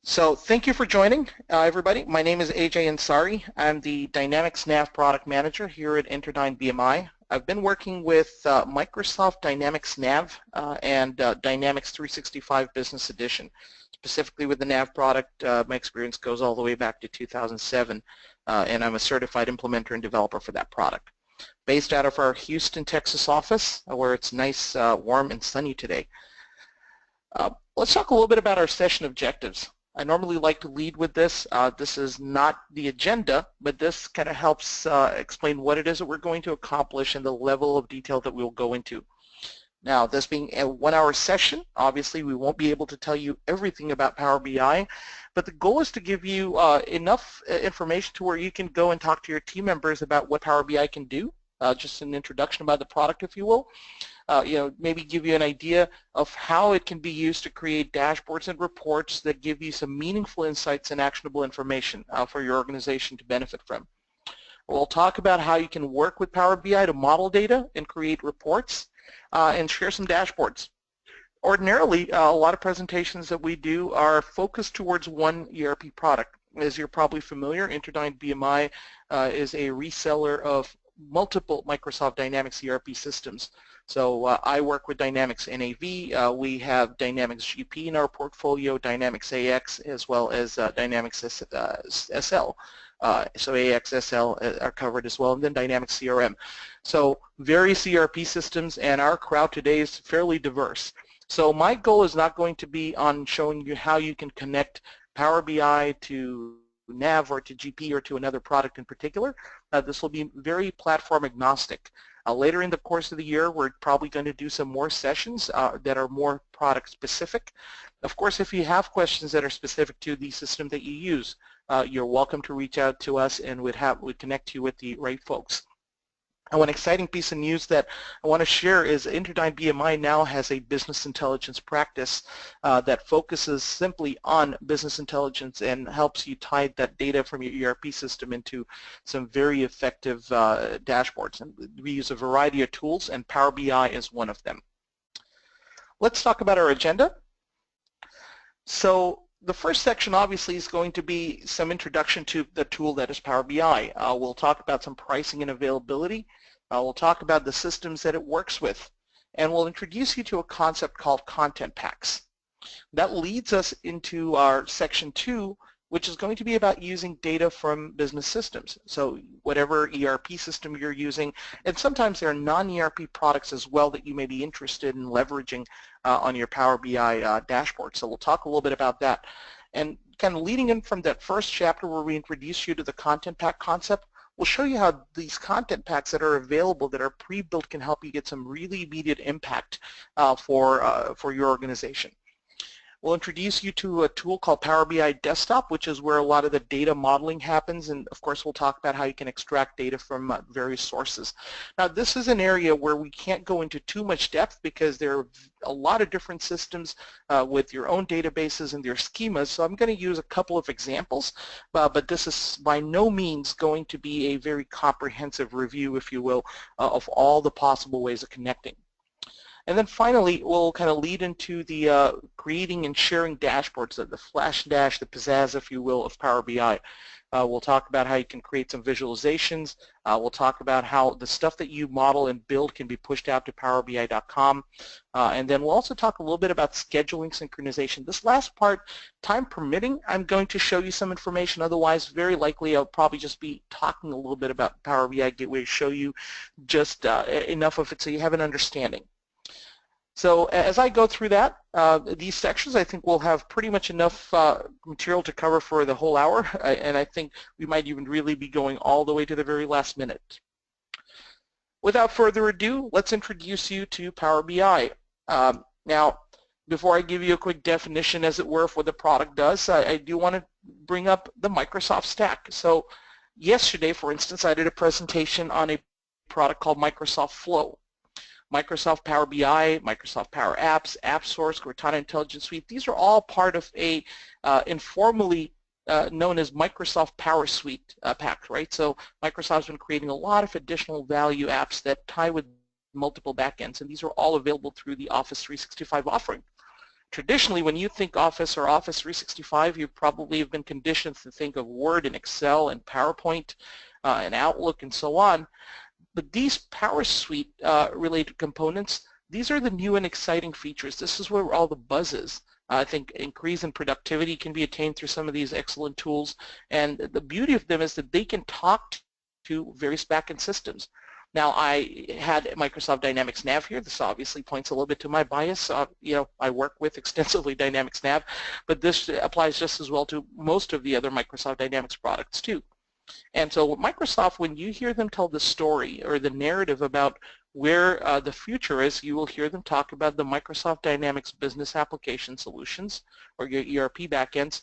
So thank you for joining, everybody. My name is AJ Ansari. I'm the Dynamics Nav Product Manager here at Interdyne BMI. I've been working with Microsoft Dynamics Nav and Dynamics 365 Business Edition. Specifically with the Nav product, my experience goes all the way back to 2007, and I'm a certified implementer and developer for that product. Based out of our Houston, Texas office, where it's nice, warm, and sunny today. Let's talk a little bit about our session objectives. I normally like to lead with this. This is not the agenda, but this kind of helps explain what it is that we're going to accomplish and the level of detail that we'll go into. Now, this being a 1-hour session, obviously we won't be able to tell you everything about Power BI, but the goal is to give you enough information to where you can go and talk to your team members about what Power BI can do, just an introduction about the product, if you will. Maybe give you an idea of how it can be used to create dashboards and reports that give you some meaningful insights and actionable information for your organization to benefit from. We'll talk about how you can work with Power BI to model data and create reports and share some dashboards. Ordinarily, a lot of presentations that we do are focused towards one ERP product. As you're probably familiar, Interdyne BMI is a reseller of multiple Microsoft Dynamics ERP systems. So I work with Dynamics NAV. We have Dynamics GP in our portfolio, Dynamics AX, as well as Dynamics SL. So AX, SL are covered as well, and then Dynamics CRM. So various ERP systems, and our crowd today is fairly diverse. So my goal is not going to be on showing you how you can connect Power BI to Nav or to GP or to another product in particular. This will be very platform agnostic. Later in the course of the year, we're probably going to do some more sessions that are more product specific. Of course, if you have questions that are specific to the system that you use, you're welcome to reach out to us and we'd connect you with the right folks. And one exciting piece of news that I want to share is Interdyne BMI now has a business intelligence practice that focuses simply on business intelligence and helps you tie that data from your ERP system into some very effective dashboards. And we use a variety of tools, and Power BI is one of them. Let's talk about our agenda. So the first section obviously is going to be some introduction to the tool that is Power BI. We'll talk about some pricing and availability. We'll talk about the systems that it works with, and we'll introduce you to a concept called content packs. That leads us into our section 2, which is going to be about using data from business systems. So whatever ERP system you're using, and sometimes there are non-ERP products as well that you may be interested in leveraging on your Power BI dashboard. So we'll talk a little bit about that. And kind of leading in from that first chapter where we introduce you to the content pack concept, we'll show you how these content packs that are available, that are pre-built, can help you get some really immediate impact for your organization. We'll introduce you to a tool called Power BI Desktop, which is where a lot of the data modeling happens, and of course we'll talk about how you can extract data from various sources. Now this is an area where we can't go into too much depth because there are a lot of different systems with your own databases and their schemas, so I'm going to use a couple of examples, but this is by no means going to be a very comprehensive review, if you will, of all the possible ways of connecting. And then finally, we'll kind of lead into the creating and sharing dashboards, the flash dash, the pizzazz, if you will, of Power BI. We'll talk about how you can create some visualizations. We'll talk about how the stuff that you model and build can be pushed out to PowerBI.com. And then we'll also talk a little bit about scheduling synchronization. This last part, time permitting, I'm going to show you some information. Otherwise, very likely I'll probably just be talking a little bit about Power BI Gateway to show you just enough of it so you have an understanding. So as I go through that, these sections, I think we'll have pretty much enough material to cover for the whole hour, and I think we might even really be going all the way to the very last minute. Without further ado, let's introduce you to Power BI. Now, before I give you a quick definition, as it were, of what the product does, I do want to bring up the Microsoft stack. So yesterday, for instance, I did a presentation on a product called Microsoft Flow. Microsoft Power BI, Microsoft Power Apps, AppSource, Cortana Intelligence Suite, these are all part of a informally known as Microsoft Power Suite pack, right? So Microsoft's been creating a lot of additional value apps that tie with multiple backends, and these are all available through the Office 365 offering. Traditionally, when you think Office or Office 365, you probably have been conditioned to think of Word and Excel and PowerPoint and Outlook and so on. But these Power Suite related components, these are the new and exciting features. This is where all the buzz is. I think increase in productivity can be attained through some of these excellent tools, and the beauty of them is that they can talk to various backend systems. Now, I had Microsoft Dynamics Nav here. This obviously points a little bit to my bias. I work with extensively Dynamics Nav, but this applies just as well to most of the other Microsoft Dynamics products too. And so Microsoft, when you hear them tell the story or the narrative about where the future is, you will hear them talk about the Microsoft Dynamics Business Application Solutions, or your ERP backends,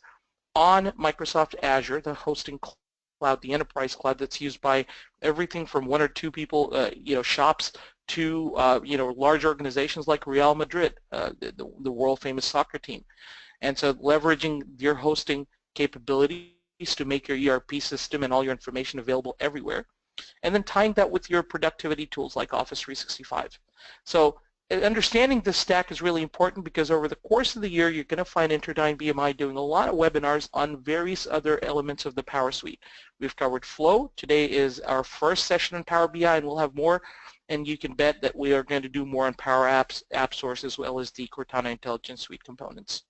on Microsoft Azure, the hosting cloud, the enterprise cloud that's used by everything from one or two people, shops, to large organizations like Real Madrid, the world famous soccer team. And so leveraging your hosting capabilities to make your ERP system and all your information available everywhere, and then tying that with your productivity tools like Office 365. So understanding this stack is really important, because over the course of the year you're going to find Interdyne BMI doing a lot of webinars on various other elements of the Power Suite. We've covered Flow. Today is our first session on Power BI, and we'll have more, and you can bet that we are going to do more on Power Apps, App Source, as well as the Cortana Intelligence Suite components.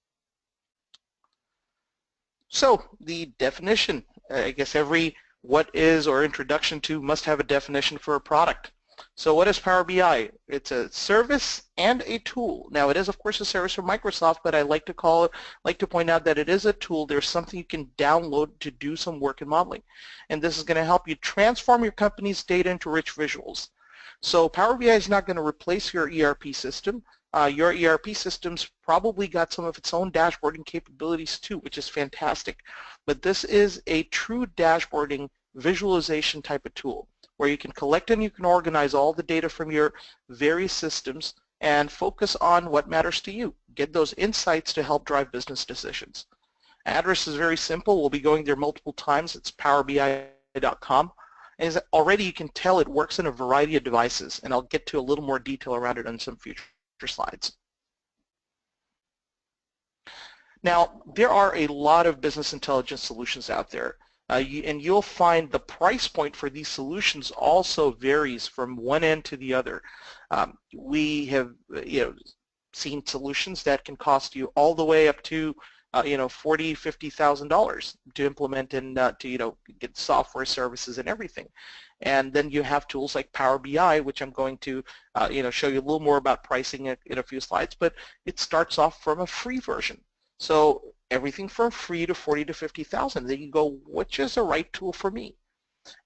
So the definition, I guess every what is or introduction to must have a definition for a product. So what is Power BI? It's a service and a tool. Now it is of course a service from Microsoft, but I like to point out that it is a tool. There's something you can download to do some work in modeling. And this is going to help you transform your company's data into rich visuals. So Power BI is not going to replace your ERP system. Your ERP system's probably got some of its own dashboarding capabilities too, which is fantastic. But this is a true dashboarding visualization type of tool where you can collect and you can organize all the data from your various systems and focus on what matters to you. Get those insights to help drive business decisions. Address is very simple. We'll be going there multiple times. It's powerbi.com. And already you can tell it works in a variety of devices, and I'll get to a little more detail around it on some future slides. Now, there are a lot of business intelligence solutions out there, and you'll find the price point for these solutions also varies from one end to the other. We have seen solutions that can cost you all the way up to $40,000, $50,000 to implement and to get software services and everything. And then you have tools like Power BI, which I'm going to show you a little more about pricing in a few slides, but it starts off from a free version. So everything from free to 40 to 50,000. Then you go, which is the right tool for me?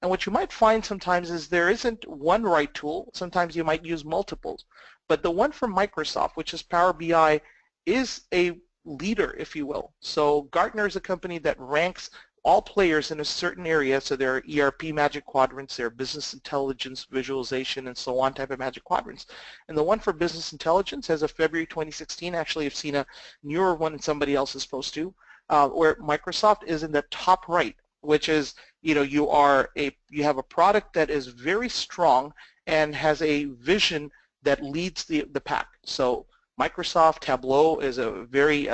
And what you might find sometimes is there isn't one right tool. Sometimes you might use multiples. But the one from Microsoft, which is Power BI, is a leader, if you will. So Gartner is a company that ranks all players in a certain area. So there are ERP magic quadrants, there are business intelligence, visualization, and so on type of magic quadrants. And the one for business intelligence, as of February 2016, actually I've seen a newer one and somebody else is supposed to, where Microsoft is in the top right, which is, you have a product that is very strong and has a vision that leads the pack. So Microsoft Tableau is a very,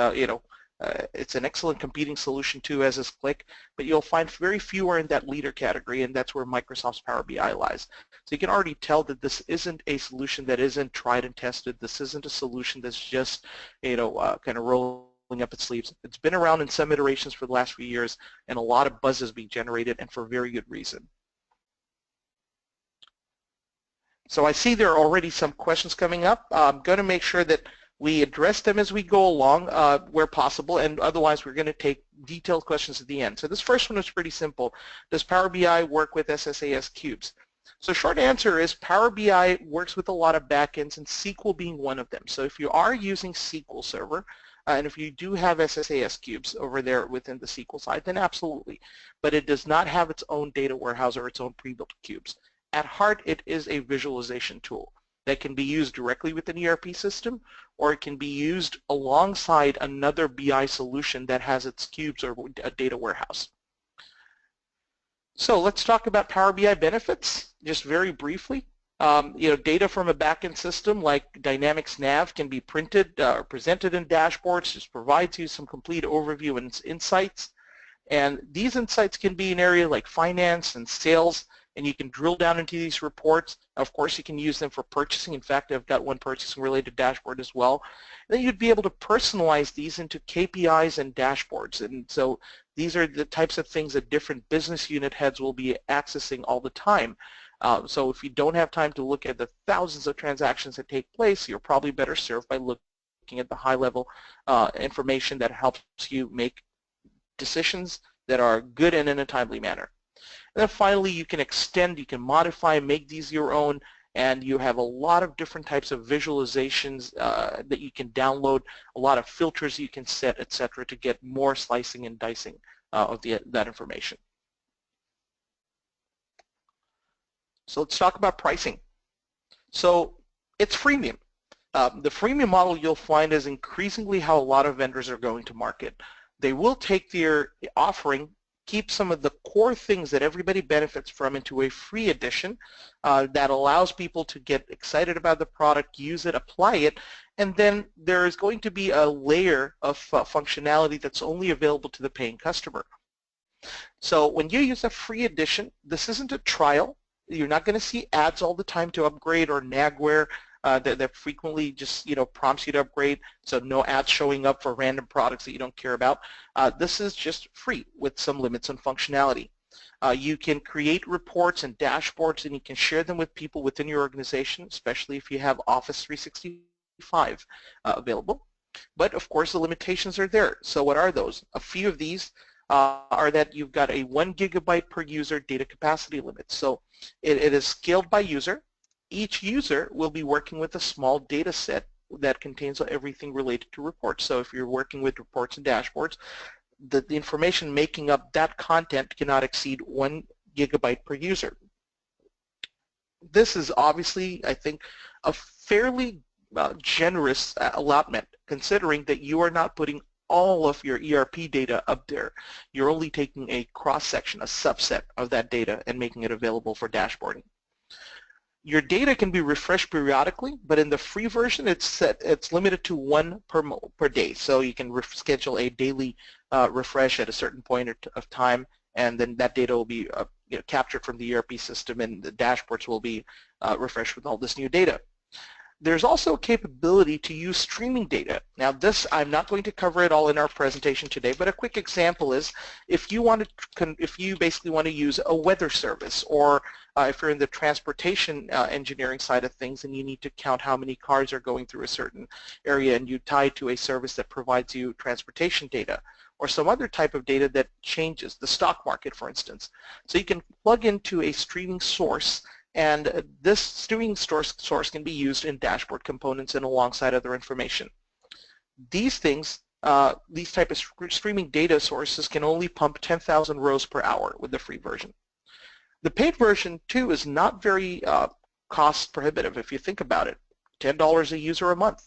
it's an excellent competing solution too, as is Qlik, but you'll find very few are in that leader category, and that's where Microsoft's Power BI lies. So you can already tell that this isn't a solution that isn't tried and tested. This isn't a solution that's just, kind of rolling up its sleeves. It's been around in some iterations for the last few years, and a lot of buzz is being generated, and for very good reason. So I see there are already some questions coming up. I'm going to make sure that we address them as we go along where possible, and otherwise we're going to take detailed questions at the end. So this first one is pretty simple. Does Power BI work with SSAS cubes? So short answer is Power BI works with a lot of backends, and SQL being one of them. So if you are using SQL Server, and if you do have SSAS cubes over there within the SQL side, then absolutely. But it does not have its own data warehouse or its own pre-built cubes. At heart, it is a visualization tool that can be used directly with an ERP system, or it can be used alongside another BI solution that has its cubes or a data warehouse. So let's talk about Power BI benefits, just very briefly. Data from a backend system like Dynamics Nav can be printed or presented in dashboards. Just provides you some complete overview and insights. And these insights can be in area like finance and sales, and you can drill down into these reports. Of course, you can use them for purchasing. In fact, I've got one purchasing related dashboard as well. And then you'd be able to personalize these into KPIs and dashboards. And so these are the types of things that different business unit heads will be accessing all the time. So if you don't have time to look at the thousands of transactions that take place, you're probably better served by looking at the high-level information that helps you make decisions that are good and in a timely manner. And then finally, you can extend, you can modify, make these your own, and you have a lot of different types of visualizations that you can download, a lot of filters you can set, etc., to get more slicing and dicing of that information. So let's talk about pricing. So it's freemium. The freemium model you'll find is increasingly how a lot of vendors are going to market. They will take their offering, keep some of the core things that everybody benefits from into a free edition that allows people to get excited about the product, use it, apply it, and then there is going to be a layer of functionality that's only available to the paying customer. So when you use a free edition, this isn't a trial. You're not going to see ads all the time to upgrade or nagware that frequently just prompts you to upgrade, so no ads showing up for random products that you don't care about. This is just free with some limits on functionality. You can create reports and dashboards, and you can share them with people within your organization, especially if you have Office 365 available. But of course the limitations are there. So what are those? A few of these are that you've got a 1 gigabyte per user data capacity limit. So it is scaled by user. Each user will be working with a small data set that contains everything related to reports. So if you're working with reports and dashboards, the information making up that content cannot exceed 1 gigabyte per user. This is obviously, I think, a fairly generous allotment, considering that you are not putting all of your ERP data up there. You're only taking a cross-section, a subset of that data, and making it available for dashboarding. Your data can be refreshed periodically, but in the free version, it's limited to 1 per day. So you can schedule a daily refresh at a certain point of time, and then that data will be captured from the ERP system, and the dashboards will be refreshed with all this new data. There's also a capability to use streaming data. Now this, I'm not going to cover it all in our presentation today, but a quick example is if you basically want to use a weather service, or if you're in the transportation engineering side of things and you need to count how many cars are going through a certain area, and you tie to a service that provides you transportation data, or some other type of data that changes, the stock market for instance. So you can plug into a streaming source, and this streaming source can be used in dashboard components and alongside other information. These things, these type of streaming data sources can only pump 10,000 rows per hour with the free version. The paid version too is not very cost prohibitive if you think about it. $10 a user a month.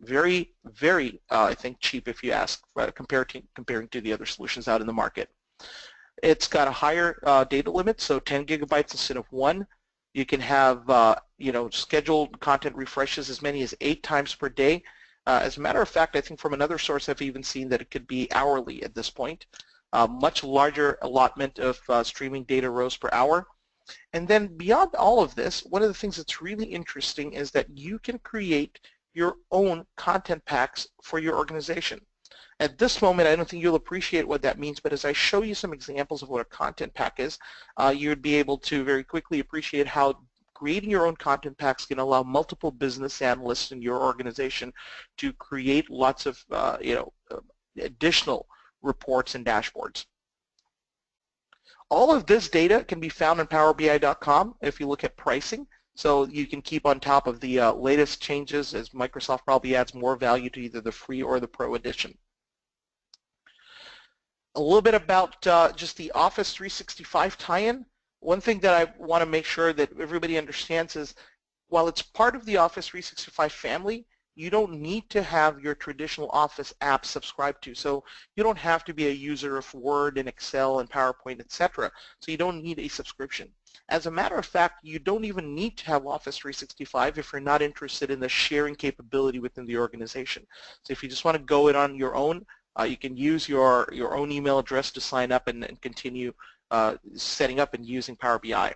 Very, very, I think, cheap if you ask, comparing to the other solutions out in the market. It's got a higher data limit, so 10 gigabytes instead of 1. You can have scheduled content refreshes as many as 8 times per day. As a matter of fact, I think from another source I've even seen that it could be hourly at this point. Much larger allotment of streaming data rows per hour. And then beyond all of this, one of the things that's really interesting is that you can create your own content packs for your organization. At this moment, I don't think you'll appreciate what that means, but as I show you some examples of what a content pack is, you would be able to very quickly appreciate how creating your own content packs can allow multiple business analysts in your organization to create lots of additional reports and dashboards. All of this data can be found on PowerBI.com if you look at pricing, so you can keep on top of the latest changes as Microsoft probably adds more value to either the free or the pro edition. A little bit about just the Office 365 tie-in. One thing that I want to make sure that everybody understands is while it's part of the Office 365 family, you don't need to have your traditional Office apps subscribed to. So you don't have to be a user of Word and Excel and PowerPoint, etc. So you don't need a subscription. As a matter of fact, you don't even need to have Office 365 if you're not interested in the sharing capability within the organization. So if you just want to go it on your own, you can use your own email address to sign up and continue setting up and using Power BI.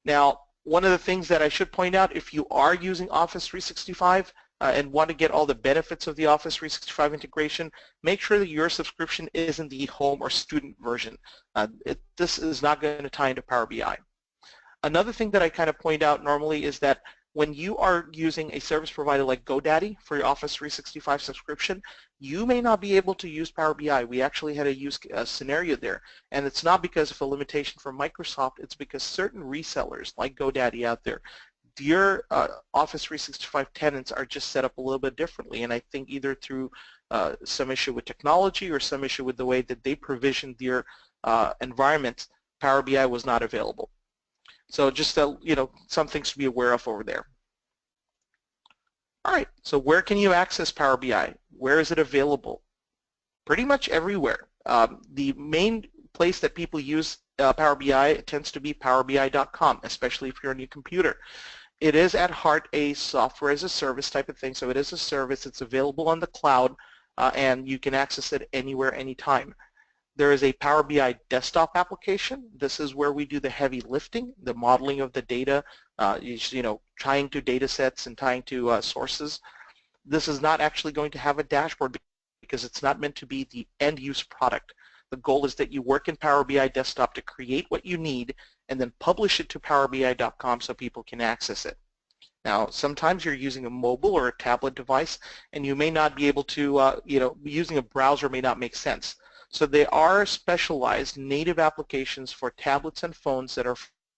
Now, one of the things that I should point out, if you are using Office 365 and want to get all the benefits of the Office 365 integration, make sure that your subscription is in the home or student version. This is not going to tie into Power BI. Another thing that I kind of point out normally is that when you are using a service provider like GoDaddy for your Office 365 subscription, you may not be able to use Power BI. We actually had a scenario there, and it's not because of a limitation from Microsoft, it's because certain resellers like GoDaddy out there, their Office 365 tenants are just set up a little bit differently, and I think either through some issue with technology or some issue with the way that they provisioned their environments, Power BI was not available. So just some things to be aware of over there. All right, so where can you access Power BI? Where is it available? Pretty much everywhere. The main place that people use Power BI tends to be PowerBI.com, especially if you're on your computer. It is at heart a software as a service type of thing, so it is a service. It's available on the cloud, and you can access it anywhere, anytime. There is a Power BI desktop application. This is where we do the heavy lifting, the modeling of the data, tying to data sets and tying to sources. This is not actually going to have a dashboard because it's not meant to be the end-use product. The goal is that you work in Power BI desktop to create what you need and then publish it to PowerBI.com so people can access it. Now, sometimes you're using a mobile or a tablet device, and you may not be able to, using a browser may not make sense. So there are specialized native applications for tablets and phones that are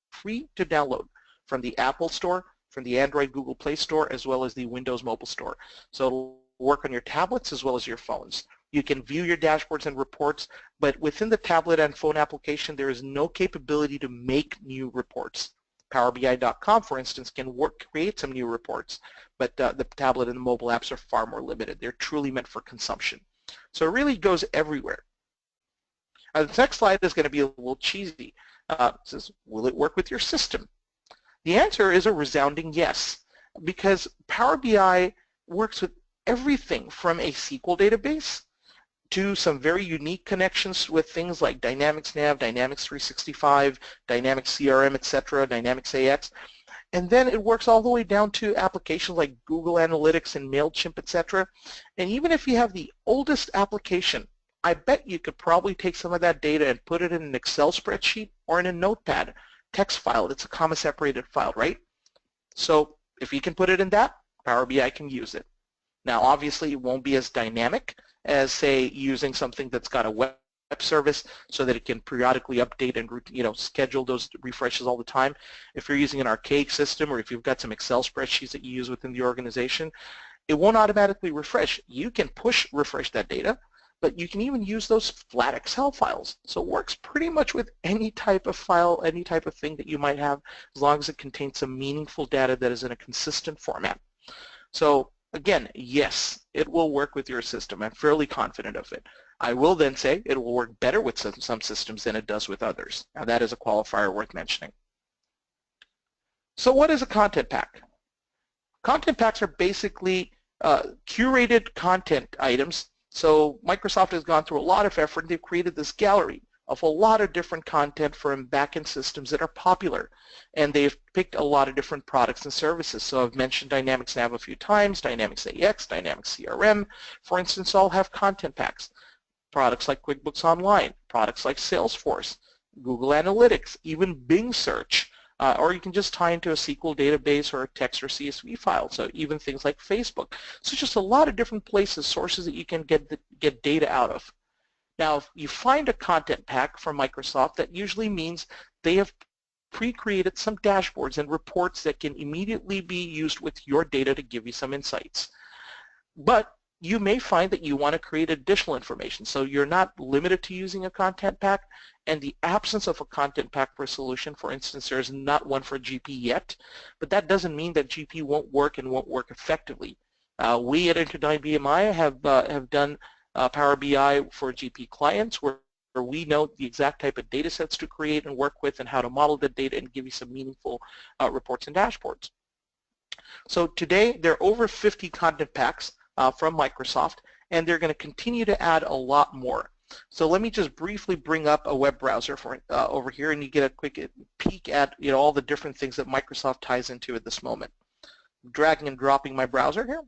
free to download from the Apple Store, from the Android Google Play Store, as well as the Windows Mobile Store. So it'll work on your tablets as well as your phones. You can view your dashboards and reports, but within the tablet and phone application, there is no capability to make new reports. PowerBI.com, for instance, can create some new reports, but the tablet and the mobile apps are far more limited. They're truly meant for consumption. So it really goes everywhere. The next slide is going to be a little cheesy. It says, will it work with your system? The answer is a resounding yes, because Power BI works with everything from a SQL database to some very unique connections with things like Dynamics Nav, Dynamics 365, Dynamics CRM, etc., Dynamics AX. And then it works all the way down to applications like Google Analytics and MailChimp, etc. And even if you have the oldest application, I bet you could probably take some of that data and put it in an Excel spreadsheet or in a notepad text file. It's a comma-separated file, right? So if you can put it in that, Power BI can use it. Now, obviously, it won't be as dynamic as, say, using something that's got a web service so that it can periodically update and schedule those refreshes all the time. If you're using an archaic system or if you've got some Excel spreadsheets that you use within the organization, it won't automatically refresh. You can refresh that data, but you can even use those flat Excel files. So it works pretty much with any type of file, any type of thing that you might have, as long as it contains some meaningful data that is in a consistent format. So again, yes, it will work with your system. I'm fairly confident of it. I will then say it will work better with some systems than it does with others. Now that is a qualifier worth mentioning. So what is a content pack? Content packs are basically curated content items. So Microsoft has gone through a lot of effort. They've created this gallery of a lot of different content from backend systems that are popular. And they've picked a lot of different products and services. So I've mentioned Dynamics Nav a few times, Dynamics AX, Dynamics CRM, for instance, all have content packs. Products like QuickBooks Online, products like Salesforce, Google Analytics, even Bing Search, or you can just tie into a SQL database or a text or CSV file, so even things like Facebook. So just a lot of different places, sources that you can get data out of. Now, if you find a content pack from Microsoft, that usually means they have pre-created some dashboards and reports that can immediately be used with your data to give you some insights. But you may find that you want to create additional information. So you're not limited to using a content pack, and the absence of a content pack for a solution, for instance, there is not one for GP yet, but that doesn't mean that GP won't work and won't work effectively. We at Interdyne BMI have done Power BI for GP clients where we know the exact type of data sets to create and work with and how to model the data and give you some meaningful reports and dashboards. So today there are over 50 content packs from Microsoft, and they're going to continue to add a lot more. So let me just briefly bring up a web browser for over here, and you get a quick peek at all the different things that Microsoft ties into at this moment. Dragging and dropping my browser here.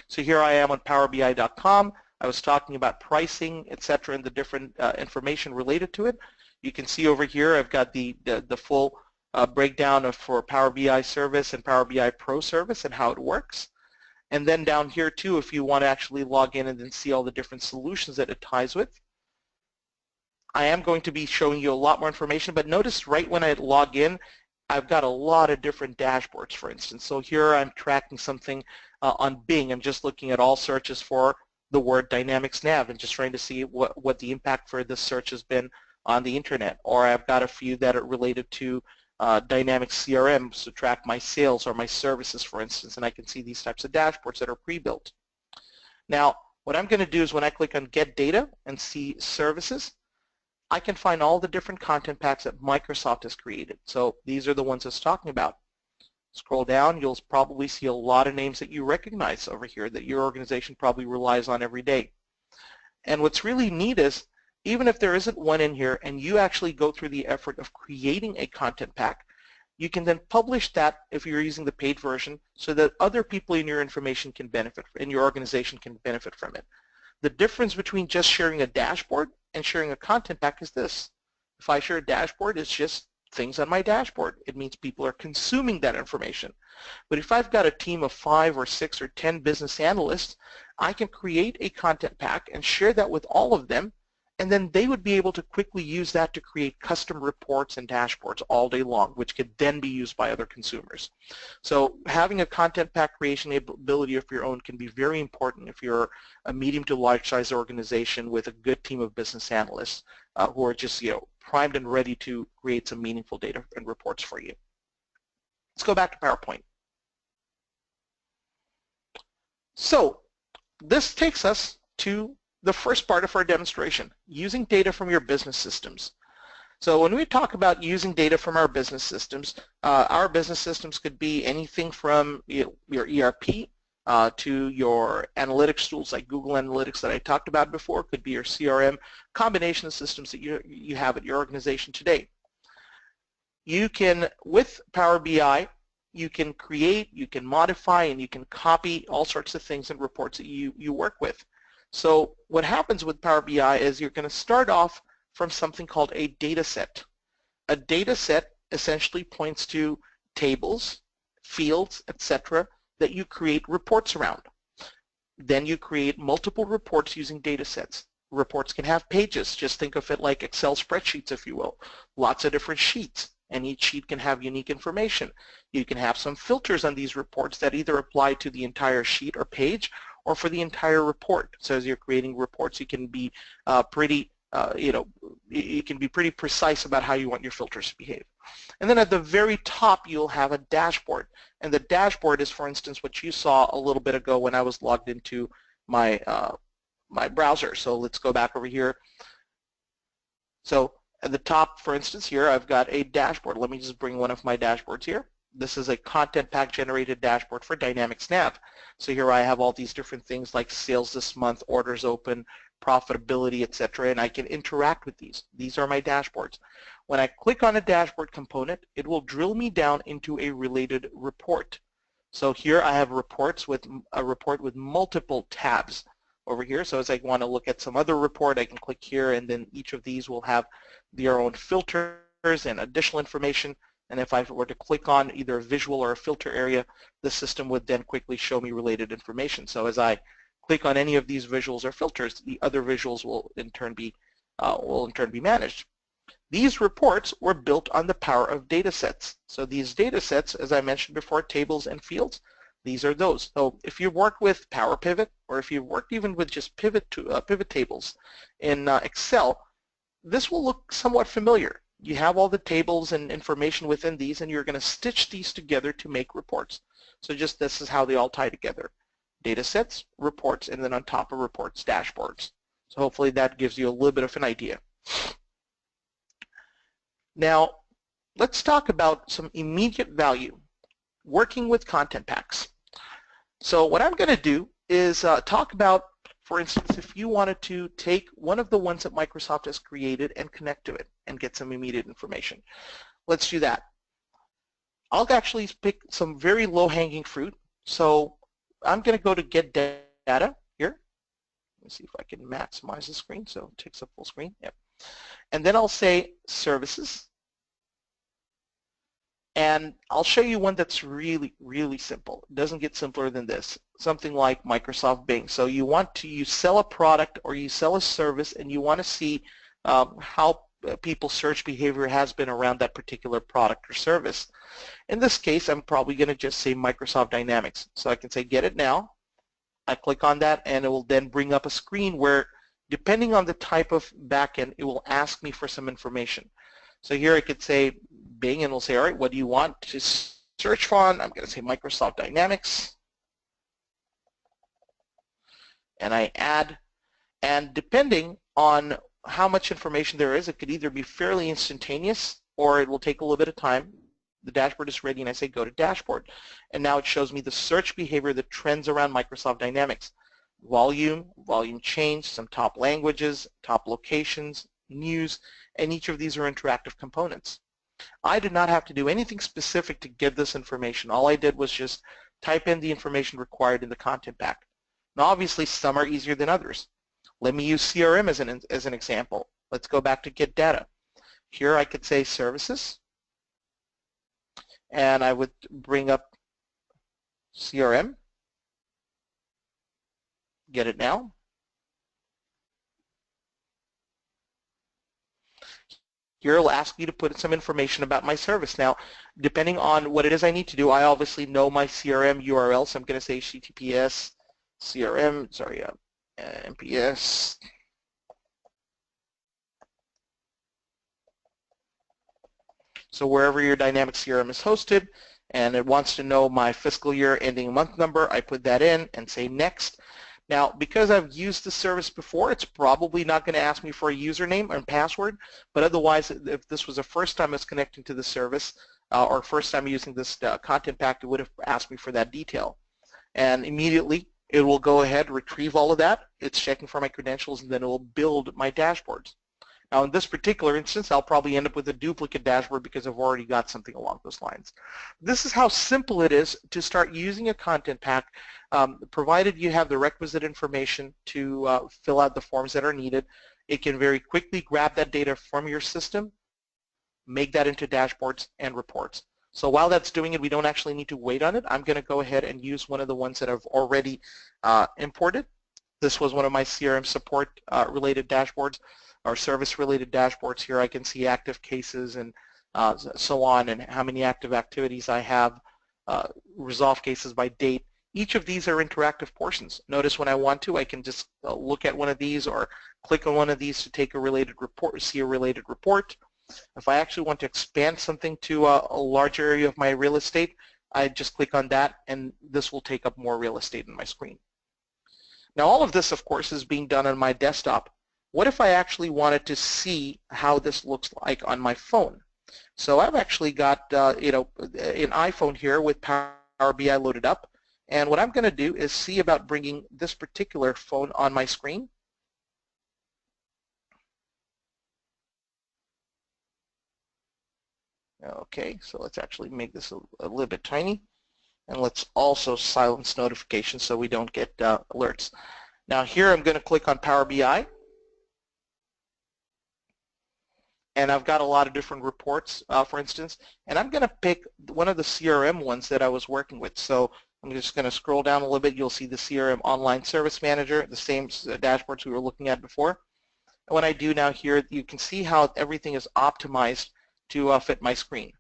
So here I am on PowerBI.com. I was talking about pricing, etc., and the different information related to it. You can see over here I've got the full breakdown for Power BI Service and Power BI Pro Service and how it works. And then down here too, if you want to actually log in and then see all the different solutions that it ties with. I am going to be showing you a lot more information, but notice right when I log in, I've got a lot of different dashboards, for instance. So here I'm tracking something on Bing. I'm just looking at all searches for the word Dynamics Nav and just trying to see what the impact for this search has been on the internet. Or I've got a few that are related to Dynamics CRM to track my sales or my services, for instance, and I can see these types of dashboards that are pre-built. Now, what I'm going to do is when I click on Get Data and see Services, I can find all the different content packs that Microsoft has created. So these are the ones it's talking about. Scroll down, you'll probably see a lot of names that you recognize over here that your organization probably relies on every day. And what's really neat is, even if there isn't one in here and you actually go through the effort of creating a content pack, you can then publish that if you're using the paid version so that other people in your information can benefit, in your organization can benefit from it. The difference between just sharing a dashboard and sharing a content pack is this. If I share a dashboard, it's just things on my dashboard. It means people are consuming that information. But if I've got a team of 5 or 6 or 10 business analysts, I can create a content pack and share that with all of them, and then they would be able to quickly use that to create custom reports and dashboards all day long, which could then be used by other consumers. So having a content pack creation ability of your own can be very important if you're a medium to large size organization with a good team of business analysts who are just primed and ready to create some meaningful data and reports for you. Let's go back to PowerPoint. So this takes us to the first part of our demonstration, using data from your business systems. So when we talk about using data from our business systems could be anything from your ERP to your analytics tools like Google Analytics that I talked about before, could be your CRM, combination of systems that you have at your organization today. You can, with Power BI, you can create, you can modify, and you can copy all sorts of things and reports that you work with. So what happens with Power BI is you're going to start off from something called a data set. A data set essentially points to tables, fields, etc., that you create reports around. Then you create multiple reports using data sets. Reports can have pages. Just think of it like Excel spreadsheets, if you will. Lots of different sheets, and each sheet can have unique information. You can have some filters on these reports that either apply to the entire sheet or page or for the entire report. So as you're creating reports, you can be you can be pretty precise about how you want your filters to behave. And then at the very top, you'll have a dashboard. And the dashboard is, for instance, what you saw a little bit ago when I was logged into my my browser. So let's go back over here. So at the top, for instance, here I've got a dashboard. Let me just bring one of my dashboards here. This is a content pack generated dashboard for Dynamics Nav. So here I have all these different things like sales this month, orders open, profitability, etc., and I can interact with these. These are my dashboards. When I click on a dashboard component, it will drill me down into a related report. So here I have reports with a report with multiple tabs over here. So as I want to look at some other report, I can click here, and then each of these will have their own filters and additional information. And if I were to click on either a visual or a filter area, the system would then quickly show me related information. So as I click on any of these visuals or filters, the other visuals will in turn be managed. These reports were built on the power of data sets. So these data sets, as I mentioned before, tables and fields, these are those. So if you've worked with Power Pivot, or if you've worked even with just pivot tables in Excel, this will look somewhat familiar. You have all the tables and information within these, and you're going to stitch these together to make reports. So just this is how they all tie together. Data sets, reports, and then on top of reports, dashboards. So hopefully that gives you a little bit of an idea. Now, let's talk about some immediate value working with content packs. So what I'm going to do is talk about, for instance, if you wanted to take one of the ones that Microsoft has created and connect to it and get some immediate information. Let's do that. I'll actually pick some very low-hanging fruit. So I'm going to go to Get Data here. Let me see if I can maximize the screen so it takes up full screen. Yep. And then I'll say Services. And I'll show you one that's really, really simple. It doesn't get simpler than this. Something like Microsoft Bing. So you sell a product or you sell a service and you want to see how people's search behavior has been around that particular product or service. In this case, I'm probably going to just say Microsoft Dynamics. So I can say Get It Now. I click on that and it will then bring up a screen where, depending on the type of backend, it will ask me for some information. So here I could say Bing, and we'll say, all right, what do you want to search for? I'm going to say Microsoft Dynamics. And I add, and depending on how much information there is, it could either be fairly instantaneous or it will take a little bit of time. The dashboard is ready and I say go to dashboard. And now it shows me the search behavior, the trends around Microsoft Dynamics. Volume change, some top languages, top locations, news, and each of these are interactive components. I did not have to do anything specific to get this information. All I did was just type in the information required in the content pack. Now obviously some are easier than others. Let me use CRM as an example. Let's go back to Get Data. Here I could say Services, and I would bring up CRM, Get It Now. Here it'll ask me to put some information about my service. Now, depending on what it is I need to do, I obviously know my CRM URL, so I'm going to say HTTPS CRM, MPS. So wherever your Dynamic CRM is hosted, and it wants to know my fiscal year ending month number, I put that in and say Next. Now, because I've used the service before, it's probably not going to ask me for a username and password, but otherwise, if this was the first time I was connecting to the service or first time using this content pack, it would have asked me for that detail. And immediately, it will go ahead, retrieve all of that. It's checking for my credentials, and then it will build my dashboards. Now, in this particular instance, I'll probably end up with a duplicate dashboard because I've already got something along those lines. This is how simple it is to start using a content pack, provided you have the requisite information to fill out the forms that are needed. It can very quickly grab that data from your system, make that into dashboards and reports. So while that's doing it, we don't actually need to wait on it. I'm going to go ahead and use one of the ones that I've already imported. This was one of my CRM support related dashboards or service-related dashboards. Here I can see active cases and so on, and how many active activities I have, resolve cases by date. Each of these are interactive portions. Notice when I want to, I can just look at one of these or click on one of these to take a related report, see a related report. If I actually want to expand something to a large area of my real estate, I just click on that, and this will take up more real estate in my screen. Now all of this, of course, is being done on my desktop. What if I actually wanted to see how this looks like on my phone? So I've actually got an iPhone here with PowerBI loaded up, and what I'm going to do is see about bringing this particular phone on my screen. Okay, so let's actually make this a little bit tiny, and let's also silence notifications so we don't get alerts. Now here I'm going to click on Power BI, and I've got a lot of different reports, for instance, and I'm going to pick one of the CRM ones that I was working with. So I'm just going to scroll down a little bit. You'll see the CRM Online Service Manager, the same dashboards we were looking at before. And what I do now here, you can see how everything is optimized to fit my screen.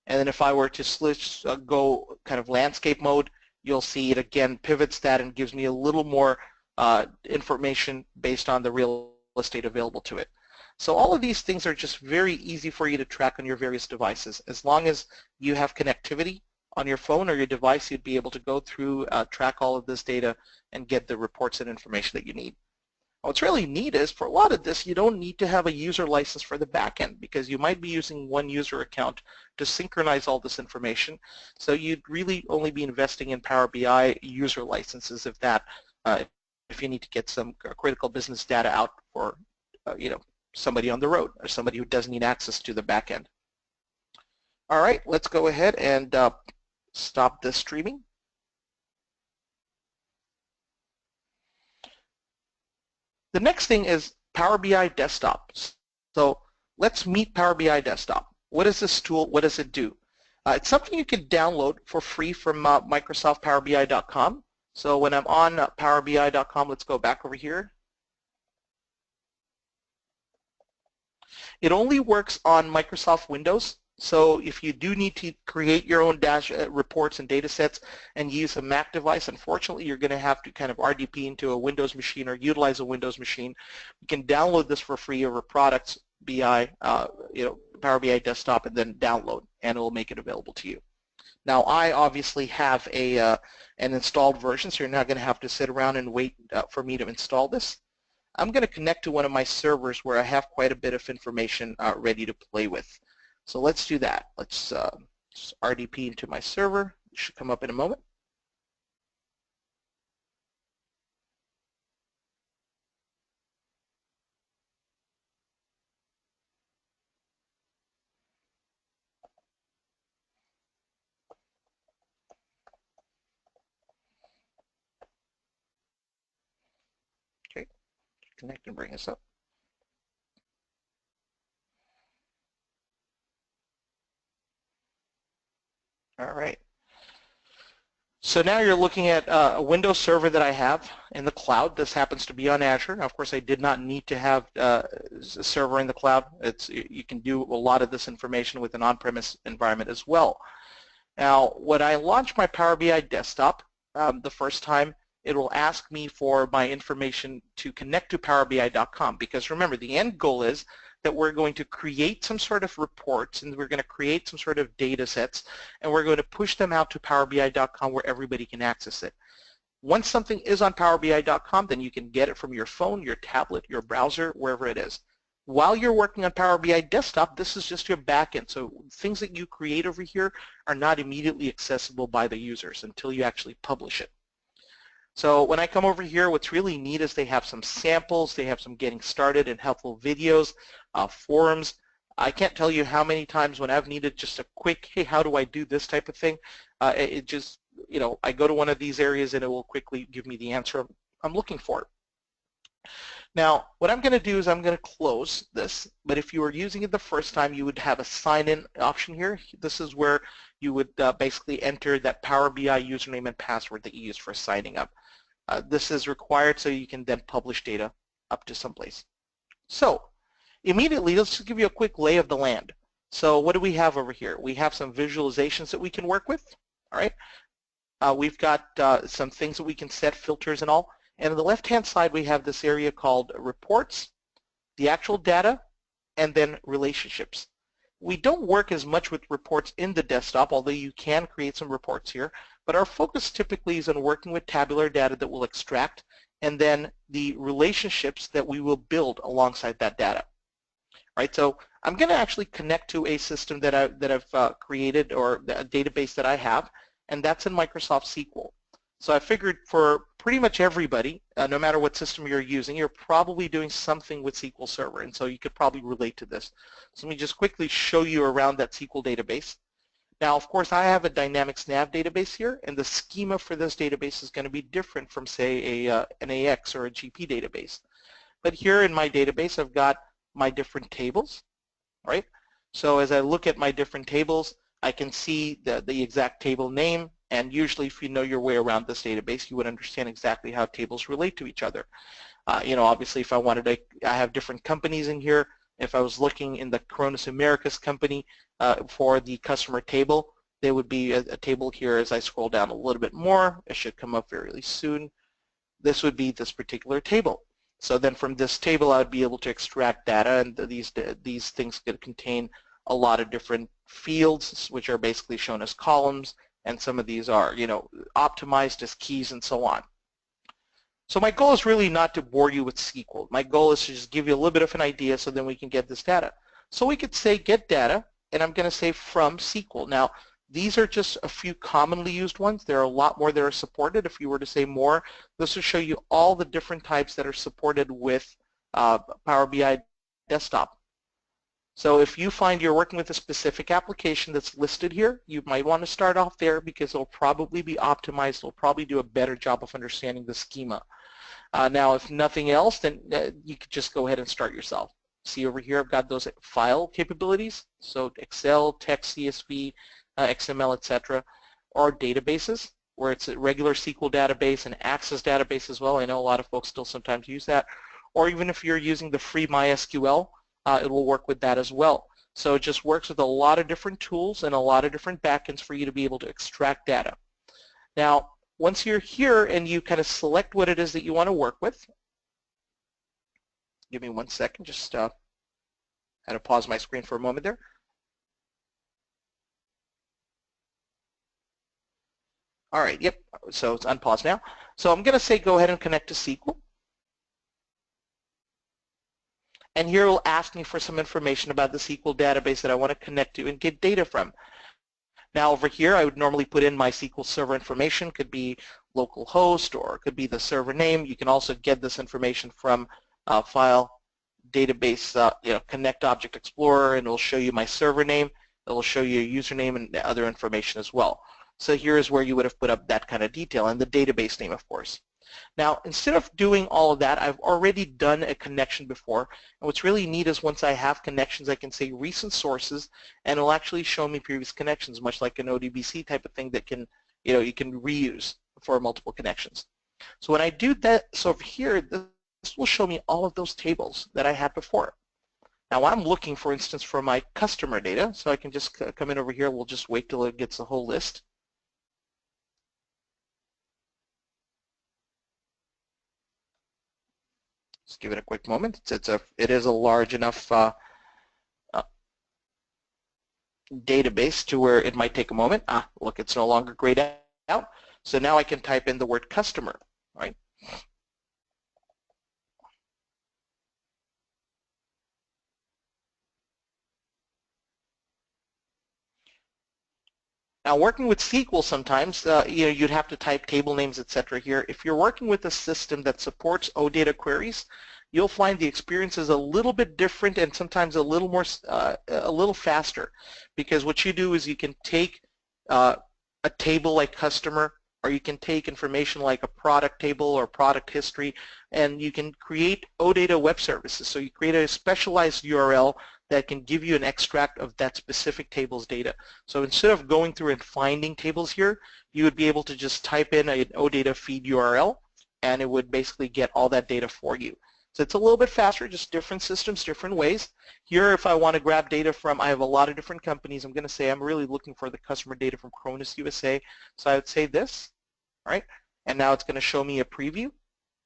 And then if I were to switch, go kind of landscape mode, you'll see it again pivots that and gives me a little more information based on the real estate available to it. So all of these things are just very easy for you to track on your various devices. As long as you have connectivity on your phone or your device, you'd be able to go through, track all of this data and get the reports and information that you need. What's really neat is for a lot of this, you don't need to have a user license for the backend because you might be using one user account to synchronize all this information. So you'd really only be investing in Power BI user licenses if that, if you need to get some critical business data out for, somebody on the road or somebody who doesn't need access to the backend. All right, let's go ahead and stop this streaming. The next thing is Power BI Desktop. So let's meet Power BI Desktop. What is this tool? What does it do? It's something you can download for free from MicrosoftPowerBI.com. So when I'm on PowerBI.com, let's go back over here. It only works on Microsoft Windows. So if you do need to create your own reports and data sets and use a Mac device, unfortunately you're going to have to kind of RDP into a Windows machine or utilize a Windows machine. You can download this for free over Products BI, Power BI Desktop, and then download, and it will make it available to you. Now I obviously have an installed version, so you're not going to have to sit around and wait for me to install this. I'm going to connect to one of my servers where I have quite a bit of information ready to play with. So let's do that. Let's just RDP into my server. It should come up in a moment. Okay, connect and bring us up. All right. So now you're looking at a Windows server that I have in the cloud. This happens to be on Azure. Now, of course, I did not need to have a server in the cloud. You can do a lot of this information with an on-premise environment as well. Now, when I launch my Power BI desktop the first time, it will ask me for my information to connect to PowerBI.com because remember, the end goal is that we're going to create some sort of reports and we're going to create some sort of data sets and we're going to push them out to PowerBI.com where everybody can access it. Once something is on PowerBI.com, then you can get it from your phone, your tablet, your browser, wherever it is. While you're working on Power BI Desktop, this is just your backend. So things that you create over here are not immediately accessible by the users until you actually publish it. So when I come over here, what's really neat is they have some samples, they have some getting started and helpful videos, forums. I can't tell you how many times when I've needed just a quick, hey, how do I do this type of thing, it just, I go to one of these areas and it will quickly give me the answer I'm looking for. Now, what I'm going to do is I'm going to close this, but if you were using it the first time, you would have a sign-in option here. This is where you would basically enter that Power BI username and password that you use for signing up. This is required so you can then publish data up to someplace. So, immediately, let's just give you a quick lay of the land. So what do we have over here? We have some visualizations that we can work with, all right? We've got some things that we can set, filters and all. And on the left-hand side, we have this area called reports, the actual data, and then relationships. We don't work as much with reports in the desktop, although you can create some reports here, but our focus typically is on working with tabular data that will extract and then the relationships that we will build alongside that data. Right, so I'm going to actually connect to a system that I've created or a database that I have, and that's in Microsoft SQL. So I figured for pretty much everybody, no matter what system you're using, you're probably doing something with SQL Server, and so you could probably relate to this. So let me just quickly show you around that SQL database. Now, of course, I have a Dynamics NAV database here, and the schema for this database is going to be different from, say, an AX or a GP database. But here in my database, I've got my different tables, right? So as I look at my different tables, I can see the exact table name, and usually if you know your way around this database, you would understand exactly how tables relate to each other. Obviously if I wanted to, I have different companies in here, If I was looking in the Coronis Americas company for the customer table, there would be a table here. As I scroll down a little bit more, it should come up very soon. This would be this particular table. So then from this table, I would be able to extract data, and these things could contain a lot of different fields, which are basically shown as columns, and some of these are, optimized as keys and so on. So my goal is really not to bore you with SQL. My goal is to just give you a little bit of an idea so then we can get this data. So we could say get data, and I'm going to say from SQL. Now, these are just a few commonly used ones. There are a lot more that are supported. If you were to say more, this will show you all the different types that are supported with Power BI Desktop. So if you find you're working with a specific application that's listed here, you might want to start off there because it'll probably be optimized. It'll probably do a better job of understanding the schema. Now, if nothing else, then you could just go ahead and start yourself. See over here, I've got those file capabilities. So Excel, text, CSV, XML, etc., or databases, where it's a regular SQL database and Access database as well. I know a lot of folks still sometimes use that. Or even if you're using the free MySQL, it will work with that as well. So it just works with a lot of different tools and a lot of different backends for you to be able to extract data. Now, once you're here and you kind of select what it is that you want to work with, give me 1 second, just had to pause my screen for a moment there. All right, yep, so it's unpaused now. So I'm going to say go ahead and connect to SQL. And here it will ask me for some information about the SQL database that I want to connect to and get data from. Now over here, I would normally put in my SQL Server information. Could be localhost or it could be the server name. You can also get this information from File, Database, Connect Object Explorer, and it will show you my server name. It will show you your username and other information as well. So here is where you would have put up that kind of detail, and the database name, of course. Now, instead of doing all of that, I've already done a connection before. And what's really neat is once I have connections, I can say recent sources, and it'll actually show me previous connections, much like an ODBC type of thing that can, you can reuse for multiple connections. So when I do that, so over here, this will show me all of those tables that I had before. Now I'm looking, for instance, for my customer data, so I can just come in over here. We'll just wait till it gets the whole list. Just give it a quick moment. It is a large enough database to where it might take a moment. Look, it's no longer grayed out. So now I can type in the word customer, right? Now, working with SQL sometimes, you'd have to type table names, etc. here. If you're working with a system that supports OData queries, you'll find the experience is a little bit different and sometimes a little more, a little faster, because what you do is you can take a table like customer, or you can take information like a product table or product history, and you can create OData web services. So you create a specialized URL that can give you an extract of that specific table's data. So instead of going through and finding tables here, you would be able to just type in an OData feed URL, and it would basically get all that data for you. So it's a little bit faster, just different systems, different ways. Here, if I want to grab data from, I have a lot of different companies. I'm going to say I'm really looking for the customer data from Coronis USA. So I would say this, all right? And now it's going to show me a preview.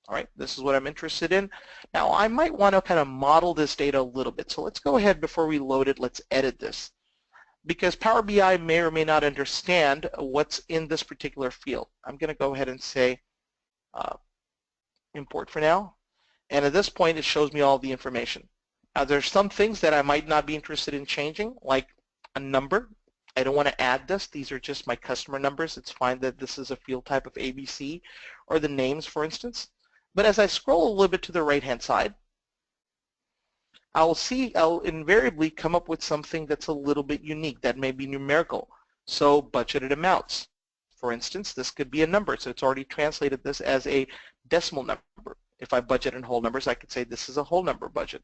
All right, this is what I'm interested in. Now, I might want to kind of model this data a little bit. So let's go ahead before we load it. Let's edit this. Because Power BI may or may not understand what's in this particular field. I'm going to go ahead and say import for now. And at this point, it shows me all the information. Now, there's some things that I might not be interested in changing, like a number. I don't want to add this. These are just my customer numbers. It's fine that this is a field type of ABC, or the names, for instance. But as I scroll a little bit to the right-hand side, I'll invariably come up with something that's a little bit unique, that may be numerical. So budgeted amounts. For instance, this could be a number, so it's already translated this as a decimal number. If I budget in whole numbers, I could say this is a whole number budget.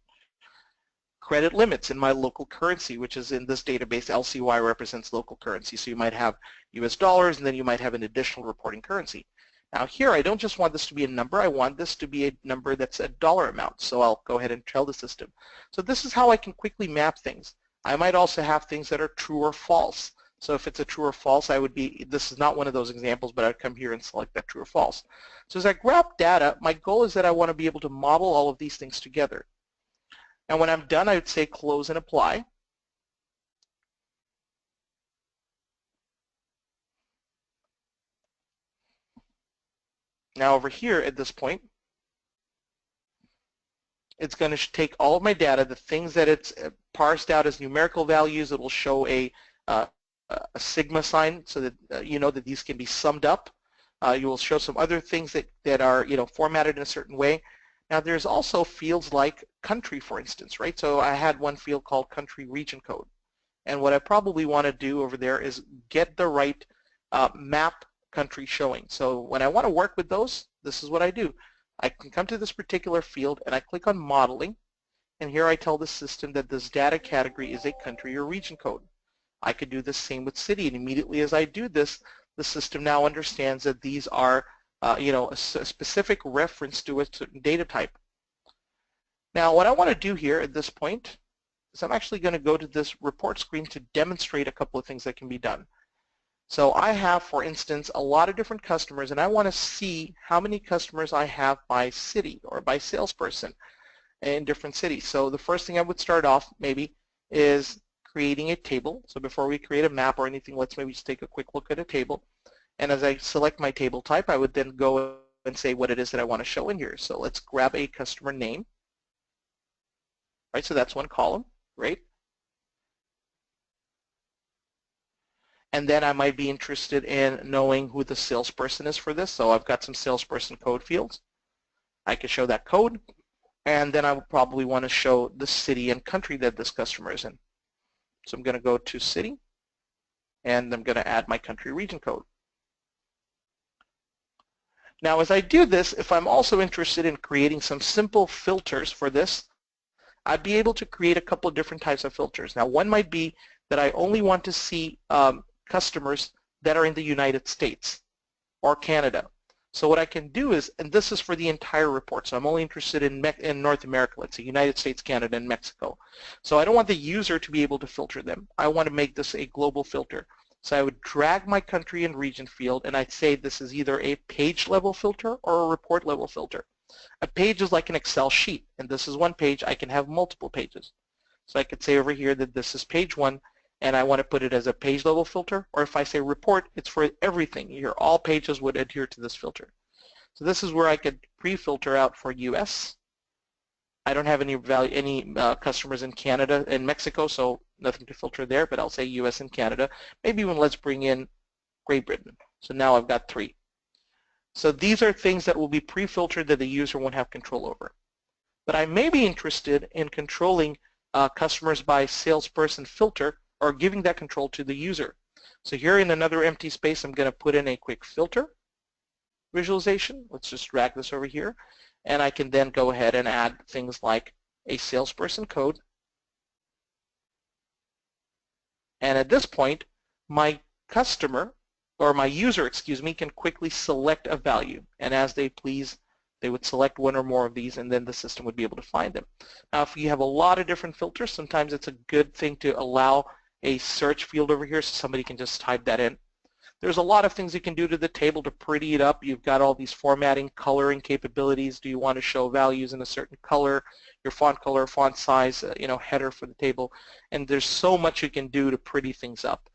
Credit limits in my local currency, which is in this database, LCY represents local currency. So you might have US dollars, and then you might have an additional reporting currency. Now here, I don't just want this to be a number, I want this to be a number that's a dollar amount. So I'll go ahead and tell the system. So this is how I can quickly map things. I might also have things that are true or false. So if it's a true or false, this is not one of those examples, but I'd come here and select that true or false. So as I grab data, my goal is that I want to be able to model all of these things together. And when I'm done, I would say close and apply. Now over here at this point, it's going to take all of my data, the things that it's parsed out as numerical values. It will show a sigma sign so that you know that these can be summed up. You will show some other things that are formatted in a certain way. Now there's also fields like country, for instance, right? So I had one field called country region code. And what I probably want to do over there is get the right map country showing. So when I want to work with those, this is what I do. I can come to this particular field and I click on modeling, and here I tell the system that this data category is a country or region code. I could do the same with city, and immediately as I do this, the system now understands that these are a specific reference to a certain data type. Now what I want to do here at this point is I'm actually going to go to this report screen to demonstrate a couple of things that can be done. So I have, for instance, a lot of different customers, and I want to see how many customers I have by city or by salesperson in different cities. So the first thing I would start off maybe is creating a table. So before we create a map or anything, let's maybe just take a quick look at a table. And as I select my table type, I would then go and say what it is that I want to show in here. So let's grab a customer name. Right, so that's one column. Great. And then I might be interested in knowing who the salesperson is for this. So I've got some salesperson code fields. I can show that code. And then I would probably want to show the city and country that this customer is in. So I'm going to go to city, and I'm going to add my country region code. Now as I do this, if I'm also interested in creating some simple filters for this, I'd be able to create a couple of different types of filters. Now one might be that I only want to see customers that are in the United States or Canada. So what I can do is, and this is for the entire report, so I'm only interested in North America, let's say United States, Canada, and Mexico. So I don't want the user to be able to filter them. I want to make this a global filter. So I would drag my country and region field, and I'd say this is either a page level filter or a report level filter. A page is like an Excel sheet, and this is one page. I can have multiple pages. So I could say over here that this is page 1, and I want to put it as a page level filter, or if I say report, it's for everything. Here, all pages would adhere to this filter. So this is where I could pre-filter out for US. I don't have any customers in Canada and Mexico, so nothing to filter there, but I'll say US and Canada. Maybe even let's bring in Great Britain. So now I've got 3. So these are things that will be pre-filtered that the user won't have control over. But I may be interested in controlling customers by salesperson filter, or giving that control to the user. So here in another empty space, I'm going to put in a quick filter visualization. Let's just drag this over here, and I can then go ahead and add things like a salesperson code. And at this point, my customer, or my user, excuse me, can quickly select a value, and as they please, they would select one or more of these, and then the system would be able to find them. Now if you have a lot of different filters, sometimes it's a good thing to allow a search field over here so somebody can just type that in. There's a lot of things you can do to the table to pretty it up. You've got all these formatting, coloring capabilities. Do you want to show values in a certain color, your font color, font size, header for the table, and there's so much you can do to pretty things up.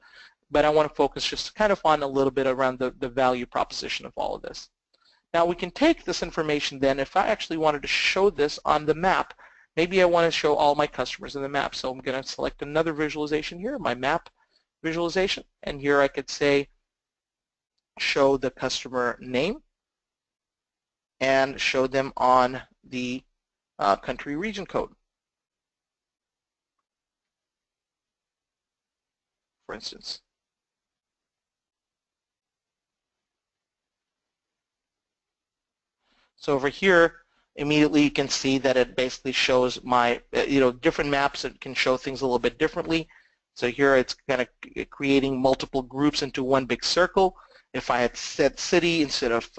But I want to focus just kind of on a little bit around the value proposition of all of this. Now we can take this information then, if I actually wanted to show this on the map, maybe I want to show all my customers in the map. So I'm going to select another visualization here, my map visualization, and here I could say show the customer name and show them on the country region code, for instance. So over here, immediately you can see that it basically shows my, different maps. It can show things a little bit differently. So here it's kind of creating multiple groups into one big circle. If I had said city instead of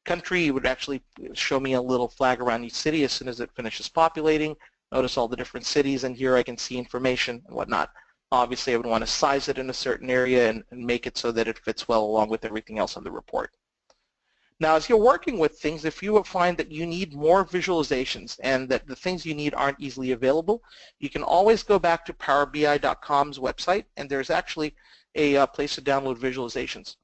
country, it would actually show me a little flag around each city as soon as it finishes populating. Notice all the different cities, and here I can see information and whatnot. Obviously, I would want to size it in a certain area and make it so that it fits well along with everything else on the report. Now, as you're working with things, if you find that you need more visualizations and that the things you need aren't easily available, you can always go back to PowerBI.com's website, and there's actually a place to download visualizations.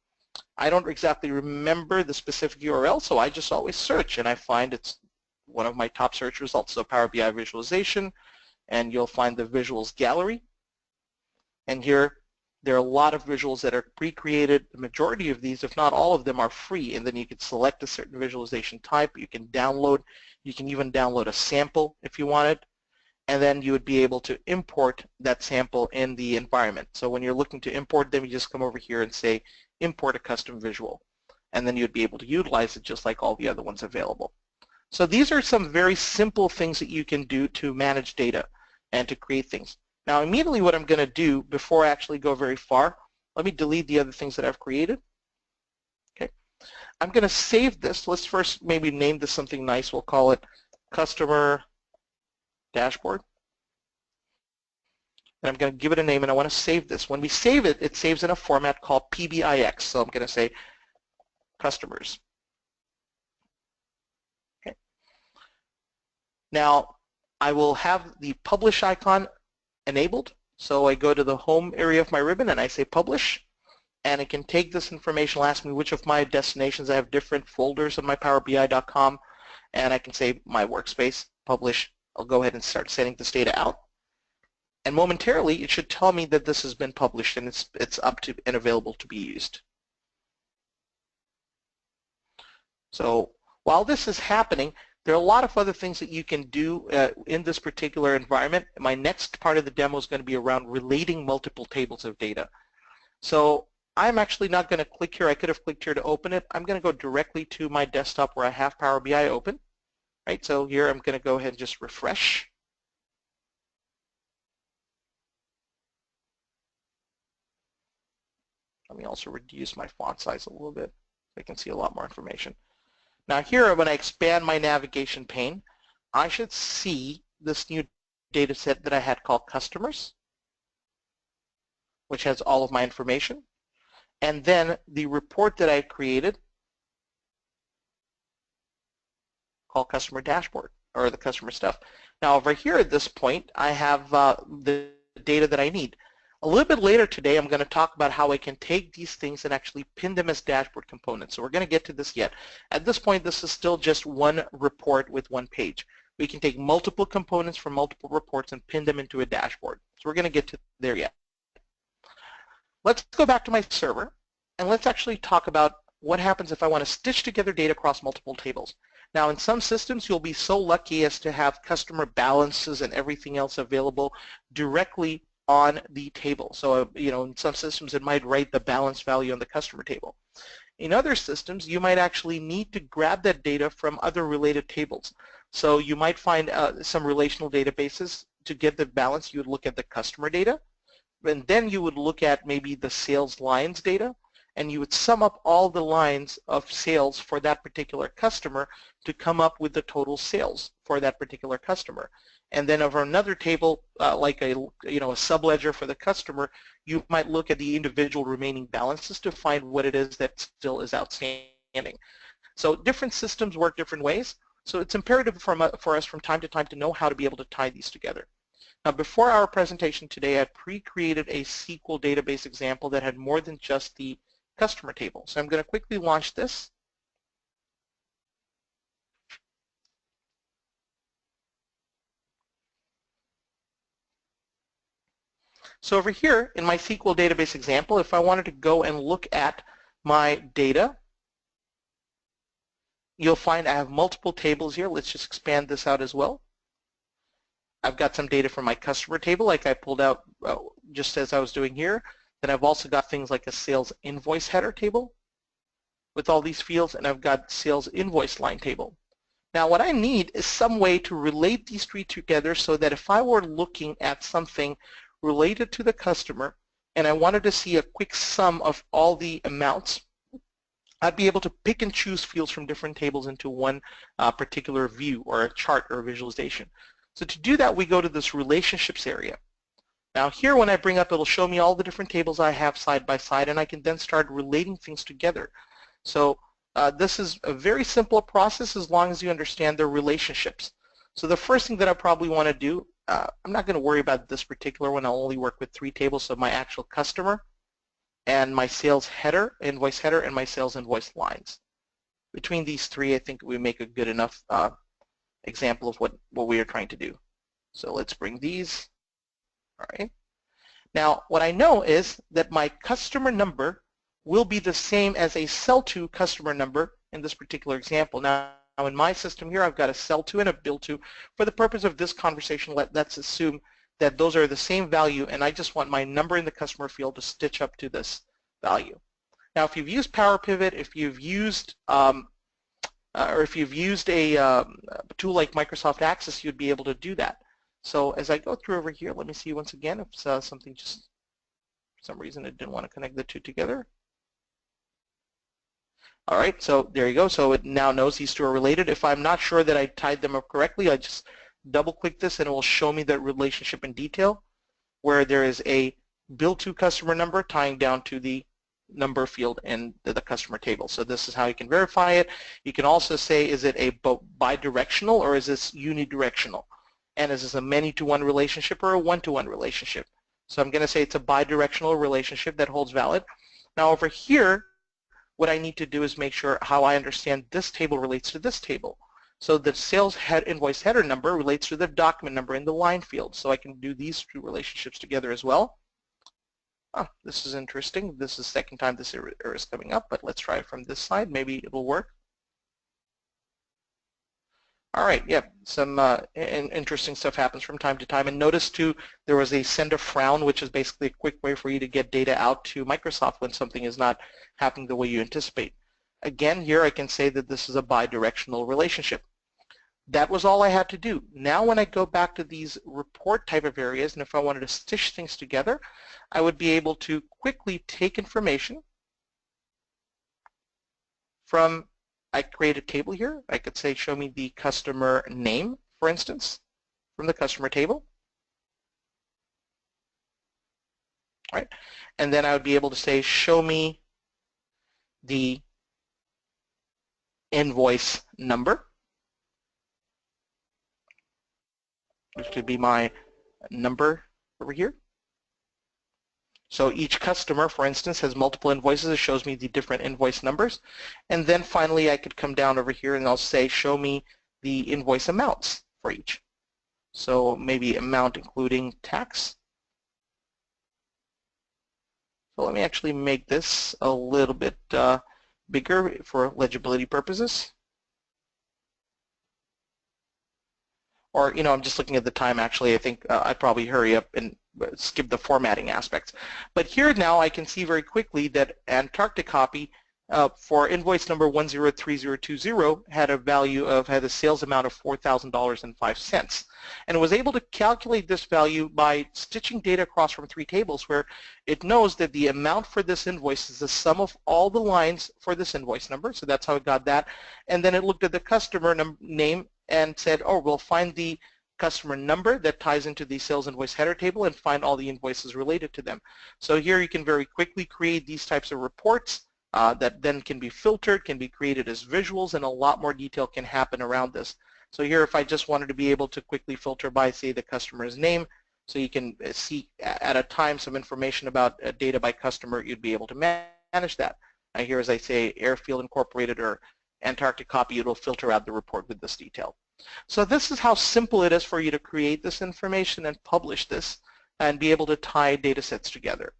I don't exactly remember the specific URL, so I just always search, and I find it's one of my top search results, so Power BI visualization, and you'll find the visuals gallery. And here, there are a lot of visuals that are pre-created. The majority of these, if not all of them, are free, and then you can select a certain visualization type. You can download. You can even download a sample if you wanted, and then you would be able to import that sample in the environment. So when you're looking to import them, you just come over here and say, import a custom visual, and then you'd be able to utilize it just like all the other ones available. So these are some very simple things that you can do to manage data and to create things. Now immediately what I'm going to do before I actually go very far, let me delete the other things that I've created. Okay, I'm going to save this. Let's first maybe name this something nice. We'll call it Customer Dashboard. And I'm going to give it a name, and I want to save this. When we save it, it saves in a format called PBIX. So I'm going to say Customers. Okay. Now I will have the Publish icon enabled. So I go to the home area of my ribbon and I say Publish, and it can take this information. It'll ask me which of my destinations. I have different folders on my PowerBI.com, and I can say my workspace, Publish. I'll go ahead and start sending this data out. And momentarily, it should tell me that this has been published and it's up to and available to be used. So while this is happening, there are a lot of other things that you can do in this particular environment. My next part of the demo is going to be around relating multiple tables of data. So I'm actually not going to click here. I could have clicked here to open it. I'm going to go directly to my desktop where I have Power BI open. Right. So here I'm going to go ahead and just refresh. Let me also reduce my font size a little bit so I can see a lot more information. Now here, when I expand my navigation pane, I should see this new data set that I had called Customers, which has all of my information, and then the report that I created called Customer Dashboard, or the customer stuff. Now over here at this point, I have the data that I need. A little bit later today, I'm going to talk about how I can take these things and actually pin them as dashboard components. So we're going to get to this yet. At this point, this is still just one report with one page. We can take multiple components from multiple reports and pin them into a dashboard. So we're going to get to there yet. Let's go back to my server, and let's actually talk about what happens if I want to stitch together data across multiple tables. Now, in some systems, you'll be so lucky as to have customer balances and everything else available directly on the table. So, in some systems, it might write the balance value on the customer table. In other systems, you might actually need to grab that data from other related tables. So you might find some relational databases. To get the balance, you would look at the customer data, and then you would look at maybe the sales lines data, and you would sum up all the lines of sales for that particular customer to come up with the total sales for that particular customer. And then over another table, like a subledger for the customer, you might look at the individual remaining balances to find what it is that still is outstanding. So different systems work different ways. So it's imperative for us from time to time to know how to be able to tie these together. Now, before our presentation today, I pre-created a SQL database example that had more than just the customer table. So I'm going to quickly launch this. So over here in my SQL database example, if I wanted to go and look at my data, you'll find I have multiple tables here. Let's just expand this out as well. I've got some data from my customer table, like I pulled out just as I was doing here. Then I've also got things like a sales invoice header table with all these fields, and I've got sales invoice line table. Now what I need is some way to relate these three together so that if I were looking at something related to the customer and I wanted to see a quick sum of all the amounts I'd be able to pick and choose fields from different tables into one particular view or a chart or a visualization. So to do that, we go to this relationships area. Now here when I bring up, it'll show me all the different tables I have side by side, and I can then start relating things together. So this is a very simple process as long as you understand the relationships. So the first thing that I probably want to do, I'm not going to worry about this particular one. I'll only work with 3 tables, so my actual customer and my sales header, invoice header, and my sales invoice lines. Between these 3, I think we make a good enough example of what we are trying to do. So let's bring these. All right. Now, what I know is that my customer number will be the same as a sell-to customer number in this particular example. Now, in my system here, I've got a sell-to and a bill-to. For the purpose of this conversation, let's assume that those are the same value, and I just want my number in the customer field to stitch up to this value. Now, if you've used Power Pivot, if you've used a tool like Microsoft Access, you'd be able to do that. So as I go through over here, let me see once again if something just, for some reason, it didn't want to connect the 2 together. All right, so there you go. So it now knows these 2 are related. If I'm not sure that I tied them up correctly, I just double-click this and it will show me the relationship in detail, where there is a bill to customer number tying down to the number field in the customer table. So this is how you can verify it. You can also say, is it a bidirectional or is this unidirectional? And is this a many-to-one relationship or a one-to-one relationship? So I'm going to say it's a bidirectional relationship that holds valid. Now over here, what I need to do is make sure how I understand this table relates to this table. So the sales invoice header number relates to the document number in the line field. So I can do these 2 relationships together as well. Oh, this is interesting. This is the second time this error is coming up, but let's try it from this side. Maybe it'll work. All right, yeah, some interesting stuff happens from time to time. And notice too, there was a send a frown, which is basically a quick way for you to get data out to Microsoft when something is not happening the way you anticipate. Again, here I can say that this is a bidirectional relationship. That was all I had to do. Now when I go back to these report type of areas, and if I wanted to stitch things together, I would be able to quickly take information from, I create a table here. I could say show me the customer name, for instance, from the customer table. All right. And then I would be able to say show me the invoice number, which could be my number over here. So each customer, for instance, has multiple invoices. It shows me the different invoice numbers. And then finally, I could come down over here and I'll say, show me the invoice amounts for each. So maybe amount including tax. So let me actually make this a little bit bigger for legibility purposes. Or, you know, I'm just looking at the time actually. I think I'd probably hurry up and skip the formatting aspects. But here now I can see very quickly that Antarctic copy for invoice number 103020 had a sales amount of $4,000.05, and was able to calculate this value by stitching data across from 3 tables, where it knows that the amount for this invoice is the sum of all the lines for this invoice number. So that's how it got that. And then it looked at the customer name and said, oh, we'll find the customer number that ties into the sales invoice header table and find all the invoices related to them. So here you can very quickly create these types of reports that then can be filtered, can be created as visuals, and a lot more detail can happen around this. So here, if I just wanted to be able to quickly filter by, say, the customer's name, so you can see at a time some information about data by customer, you'd be able to manage that. Now here, as I say, Airfield Incorporated or Antarctic copy, it will filter out the report with this detail. So this is how simple it is for you to create this information and publish this and be able to tie data sets together.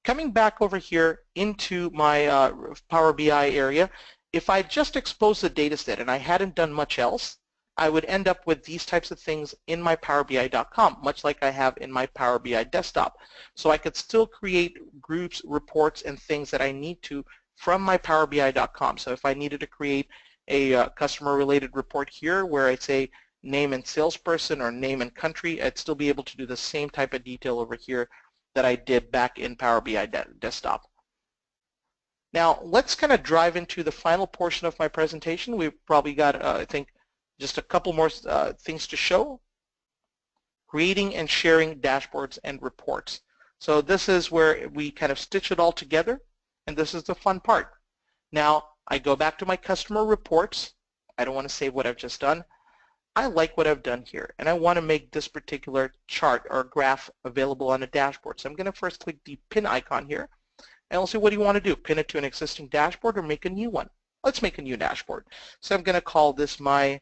Coming back over here into my Power BI area, if I just exposed the data set and I hadn't done much else, I would end up with these types of things in my PowerBI.com, much like I have in my Power BI desktop. So I could still create groups, reports, and things that I need to from my PowerBI.com. So if I needed to create a customer-related report here where I'd say name and salesperson or name and country, I'd still be able to do the same type of detail over here that I did back in Power BI desktop. Now let's kind of drive into the final portion of my presentation. We've probably got, I think, just a couple more things to show. Creating and sharing dashboards and reports. So this is where we kind of stitch it all together, and this is the fun part. Now I go back to my customer reports. I don't want to save what I've just done. I like what I've done here, and I want to make this particular chart or graph available on a dashboard. So I'm going to first click the pin icon here, and I'll say, what do you want to do? Pin it to an existing dashboard or make a new one? Let's make a new dashboard. So I'm going to call this my,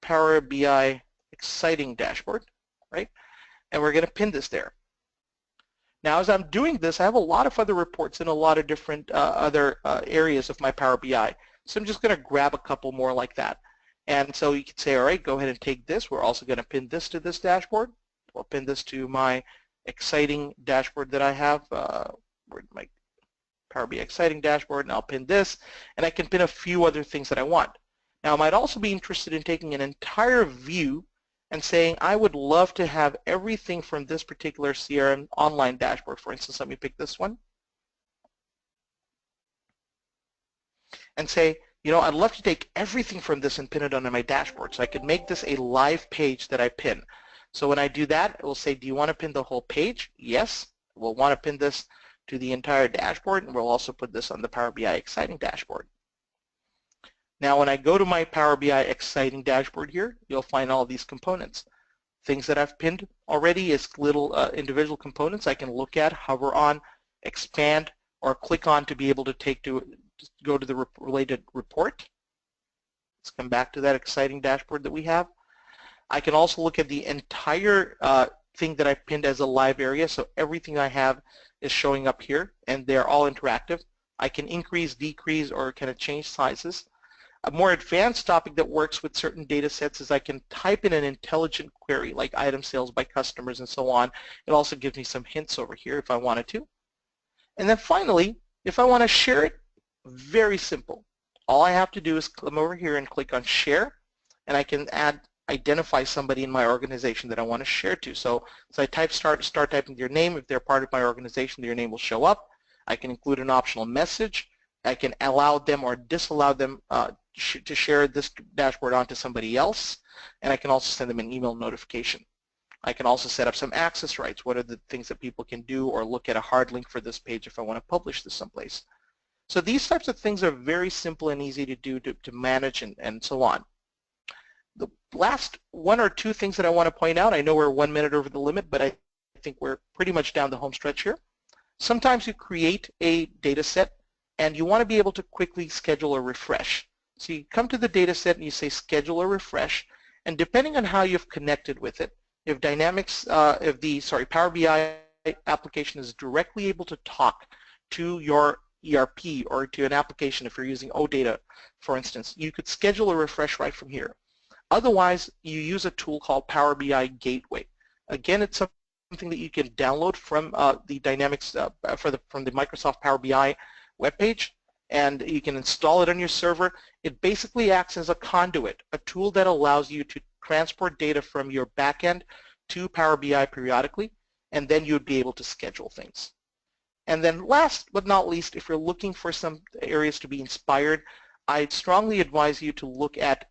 Power BI exciting dashboard, right? And we're going to pin this there. Now, as I'm doing this, I have a lot of other reports in a lot of different other areas of my Power BI. So I'm just going to grab a couple more like that. And so you can say, all right, go ahead and take this. We're also going to pin this to this dashboard. We'll pin this to my exciting dashboard that I have. My Power BI exciting dashboard, and I'll pin this. And I can pin a few other things that I want. Now, I might also be interested in taking an entire view and saying, I would love to have everything from this particular CRM online dashboard. For instance, let me pick this one. And say, I'd love to take everything from this and pin it onto my dashboard. So I could make this a live page that I pin. So when I do that, it will say, do you want to pin the whole page? Yes. We'll want to pin this to the entire dashboard, and we'll also put this on the Power BI exciting dashboard. Now when I go to my Power BI exciting dashboard here, you'll find all these components. Things that I've pinned already is little individual components I can look at, hover on, expand, or click on to be able to go to the related report. Let's come back to that exciting dashboard that we have. I can also look at the entire thing that I pinned as a live area, so everything I have is showing up here, and they're all interactive. I can increase, decrease, or kind of change sizes. A more advanced topic that works with certain data sets is I can type in an intelligent query like item sales by customers and so on. It also gives me some hints over here if I wanted to. And then finally, if I want to share it, very simple. All I have to do is come over here and click on share, and I can identify somebody in my organization that I want to share to. So I start typing their name. If they're part of my organization, their name will show up. I can include an optional message. I can allow them or disallow them to share this dashboard onto somebody else, and I can also send them an email notification. I can also set up some access rights. What are the things that people can do, or look at a hard link for this page if I want to publish this someplace. So these types of things are very simple and easy to do to manage and so on. The last one or two things that I want to point out, I know we're 1 minute over the limit, but I think we're pretty much down the home stretch here. Sometimes you create a data set and you want to be able to quickly schedule a refresh. So you come to the data set and you say schedule a refresh, and depending on how you've connected with it, if Power BI application is directly able to talk to your ERP or to an application, if you're using OData, for instance, you could schedule a refresh right from here. Otherwise, you use a tool called Power BI Gateway. Again, it's something that you can download from the Dynamics from the Microsoft Power BI webpage, and you can install it on your server. It basically acts as a conduit, a tool that allows you to transport data from your backend to Power BI periodically, and then you'd be able to schedule things. And then last but not least, if you're looking for some areas to be inspired, I'd strongly advise you to look at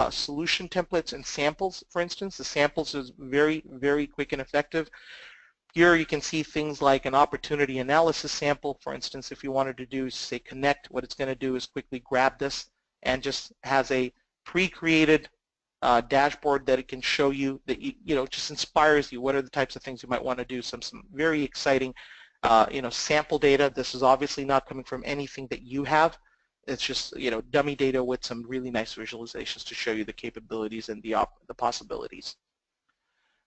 solution templates and samples, for instance. The samples is very, very quick and effective. Here you can see things like an opportunity analysis sample. For instance, if you wanted to do, say, connect, what it's going to do is quickly grab this and just has a pre-created dashboard that it can show you that just inspires you. What are the types of things you might want to do? Some very exciting sample data. This is obviously not coming from anything that you have. It's just dummy data with some really nice visualizations to show you the capabilities and the possibilities.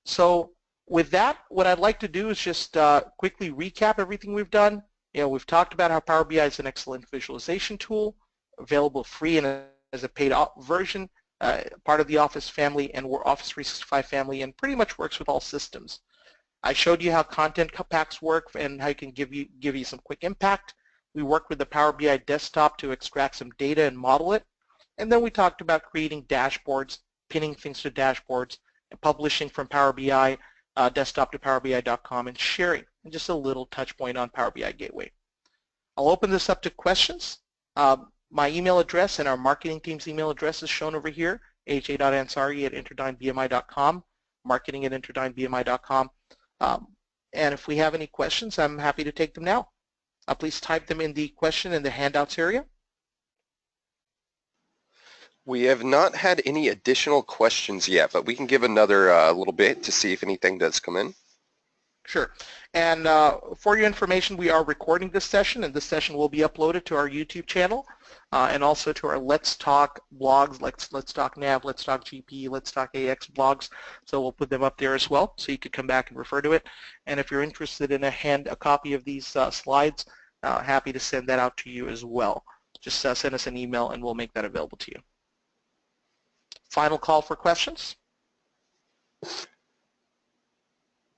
So with that, what I'd like to do is just quickly recap everything we've done. We've talked about how Power BI is an excellent visualization tool, available free and as a paid version, part of the Office family and Office 365 family, and pretty much works with all systems. I showed you how content packs work and how you can give you some quick impact. We worked with the Power BI desktop to extract some data and model it. And then we talked about creating dashboards, pinning things to dashboards, and publishing from Power BI desktop to PowerBI.com, and sharing, and just a little touch point on Power BI Gateway. I'll open this up to questions. My email address and our marketing team's email address is shown over here, aj.ansari@interdynebmi.com, marketing@interdynebmi.com. And if we have any questions, I'm happy to take them now. Please type them in the question in the handouts area. We have not had any additional questions yet, but we can give another little bit to see if anything does come in. Sure. And for your information, we are recording this session, and this session will be uploaded to our YouTube channel and also to our Let's Talk blogs, like Let's Talk Nav, Let's Talk GP, Let's Talk AX blogs. So we'll put them up there as well, so you could come back and refer to it. And if you're interested in a copy of these slides, happy to send that out to you as well. Just send us an email, and we'll make that available to you. Final call for questions.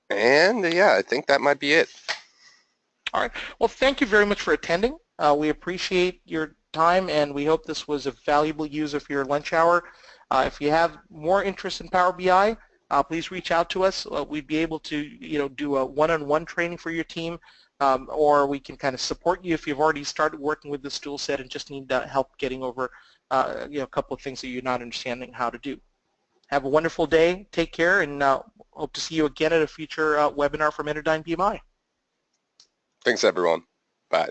And yeah, I think that might be it. All right. Well, thank you very much for attending. We appreciate your time, and we hope this was a valuable use of your lunch hour. If you have more interest in Power BI, please reach out to us. We'd be able to, do a one-on-one training for your team, or we can kind of support you if you've already started working with this tool set and just need help getting over, a couple of things that you're not understanding how to do. Have a wonderful day. Take care, and hope to see you again at a future webinar from Interdyne BMI. Thanks, everyone. Bye.